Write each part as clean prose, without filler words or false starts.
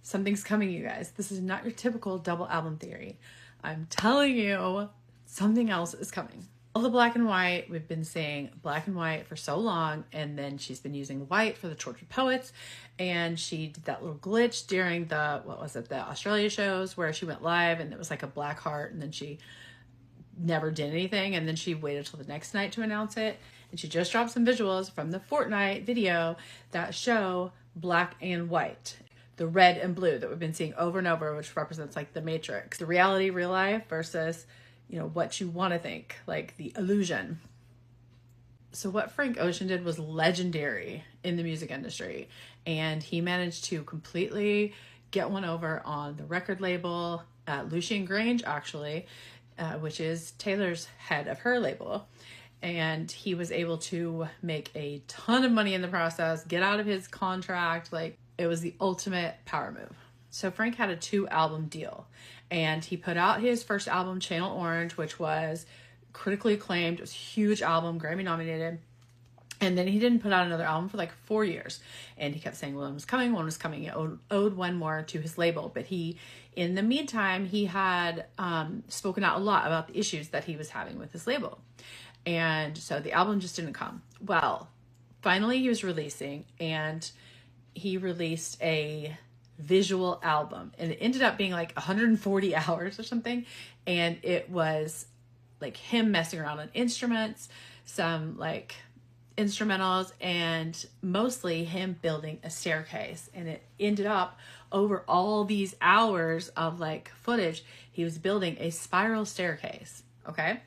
Something's coming, you guys. This is not your typical double album theory. I'm telling you, something else is coming. All the black and white, we've been saying black and white for so long, and then she's been using white for the Tortured Poets, and she did that little glitch during the, the Australia shows where she went live and it was like a black heart, and then she never did anything, and then she waited till the next night to announce it, and she just dropped some visuals from the Fortnite video that show black and white. The red and blue that we've been seeing over and over, which represents like the Matrix, the reality, real life versus, you know, what you want to think, like the illusion. So what Frank Ocean did was legendary in the music industry, and he managed to completely get one over on the record label, Lucien Grange actually, which is Taylor's head of her label. And he was able to make a ton of money in the process, get out of his contract. Like, it was the ultimate power move. So Frank had a 2-album deal, and he put out his first album, Channel Orange, which was critically acclaimed. It was a huge album, Grammy nominated. And then he didn't put out another album for like 4 years. And he kept saying one was coming, one was coming. He owed one more to his label. But he, in the meantime, he had spoken out a lot about the issues that he was having with his label. And so the album just didn't come. Well, finally he was releasing, and he released a visual album, and it ended up being like 140 hours or something. And it was like him messing around on instruments, some like instrumentals, and mostly him building a staircase. And it ended up, over all these hours of like footage, he was building a spiral staircase. Okay.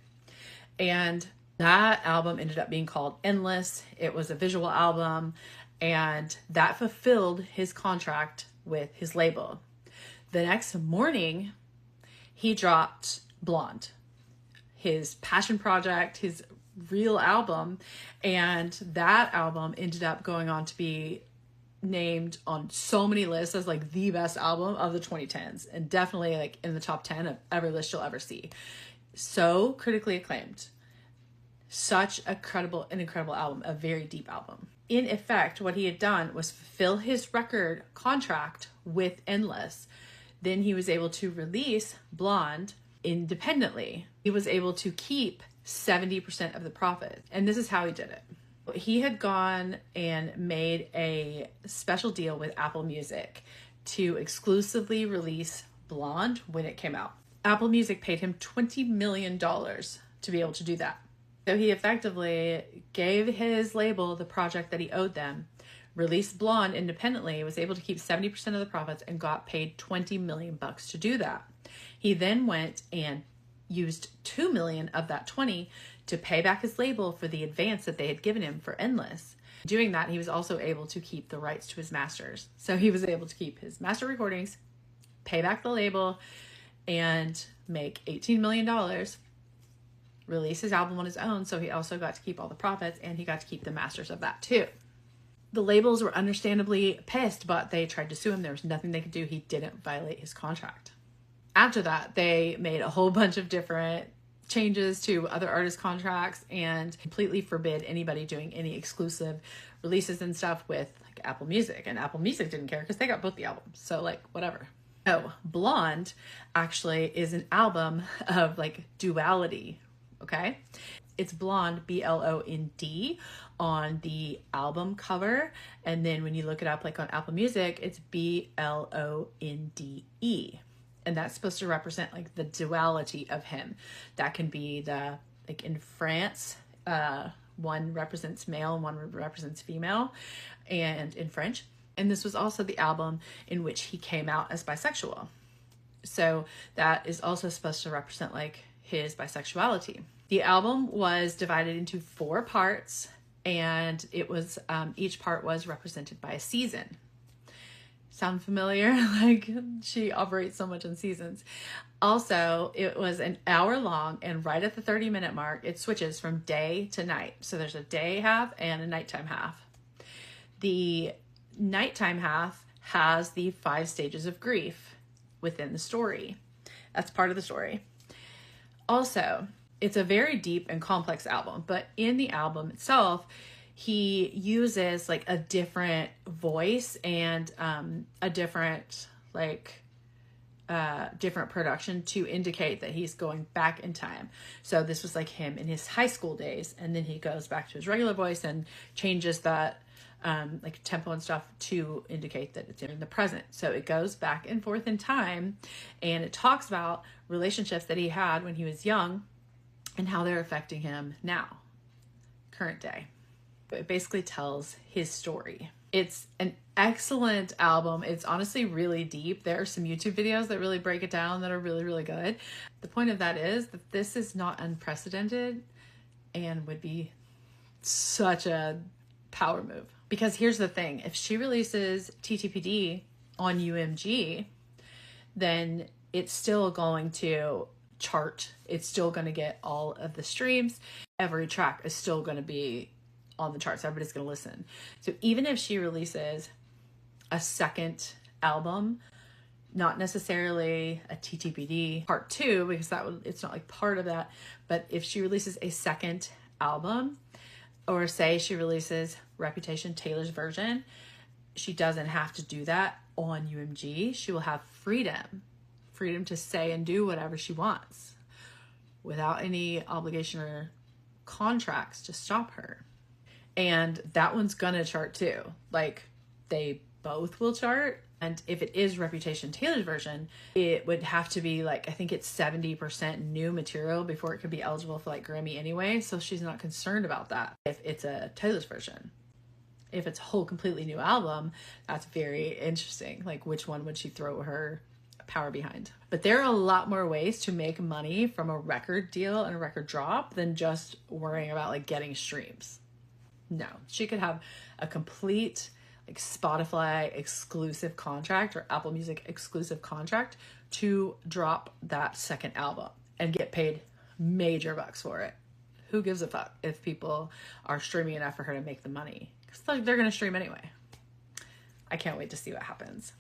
And that album ended up being called Endless. It was a visual album, and that fulfilled his contract with his label. The next morning, he dropped Blonde, his passion project, his real album, and that album ended up going on to be named on so many lists as like the best album of the 2010s, and definitely like in the top 10 of every list you'll ever see. So critically acclaimed. Such an incredible album, a very deep album. In effect, what he had done was fulfill his record contract with Endless. Then he was able to release Blonde independently. He was able to keep 70% of the profit. And this is how he did it. He had gone and made a special deal with Apple Music to exclusively release Blonde when it came out. Apple Music paid him $20 million to be able to do that. So he effectively gave his label the project that he owed them, released Blonde independently, was able to keep 70% of the profits, and got paid $20 million to do that. He then went and used $2 million of that 20 to pay back his label for the advance that they had given him for Endless. Doing that, he was also able to keep the rights to his masters. So he was able to keep his master recordings, pay back the label, and make $18 million, release his album on his own. So he also got to keep all the profits, and he got to keep the masters of that too. The labels were understandably pissed, but they tried to sue him. There was nothing they could do. He didn't violate his contract. After that, they made a whole bunch of different changes to other artists' contracts and completely forbid anybody doing any exclusive releases and stuff with like Apple Music. And Apple Music didn't care because they got both the albums. So like, whatever. Oh, Blonde actually is an album of like duality. Okay. It's Blonde, B-L-O-N-D on the album cover. And then when you look it up like on Apple Music, it's B-L-O-N-D-E. And that's supposed to represent like the duality of him. That can be the, like in France, one represents male and one represents female, and in French. And this was also the album in which he came out as bisexual. So that is also supposed to represent like his bisexuality. The album was divided into 4 parts, and it was, each part was represented by a season. Sound familiar? Like, she operates so much in seasons. Also, it was an hour long, and right at the 30-minute mark, it switches from day to night. So there's a day half and a nighttime half. The nighttime half has the 5 stages of grief within the story. That's part of the story. Also, it's a very deep and complex album, but in the album itself, he uses like a different voice and a different different production to indicate that he's going back in time. So this was like him in his high school days, and then he goes back to his regular voice and changes that like tempo and stuff to indicate that it's in the present. So it goes back and forth in time, and it talks about relationships that he had when he was young and how they're affecting him now, current day. It basically tells his story. It's an excellent album. It's honestly really deep. There are some YouTube videos that really break it down that are really, really good. The point of that is that this is not unprecedented and would be such a power move. Because here's the thing, if she releases TTPD on UMG, then it's still going to chart. It's still going to get all of the streams. Every track is still going to be on the charts. Everybody's going to listen. So even if she releases a second album, not necessarily a TTPD part 2, because it's not like part of that, but if she releases a second album, or say she releases Reputation Taylor's version, she doesn't have to do that on UMG. She will have freedom to say and do whatever she wants without any obligation or contracts to stop her. And that one's gonna chart too. Like, they both will chart. And if it is Reputation Taylor's version, it would have to be like, I think it's 70% new material before it could be eligible for like Grammy anyway. So she's not concerned about that if it's a Taylor's version. If it's a whole completely new album, that's very interesting. Like, which one would she throw her power behind? But there are a lot more ways to make money from a record deal and a record drop than just worrying about like getting streams. No, she could have a complete like Spotify exclusive contract or Apple Music exclusive contract to drop that second album and get paid major bucks for it. Who gives a fuck if people are streaming enough for her to make the money? Because they're going to stream anyway. I can't wait to see what happens.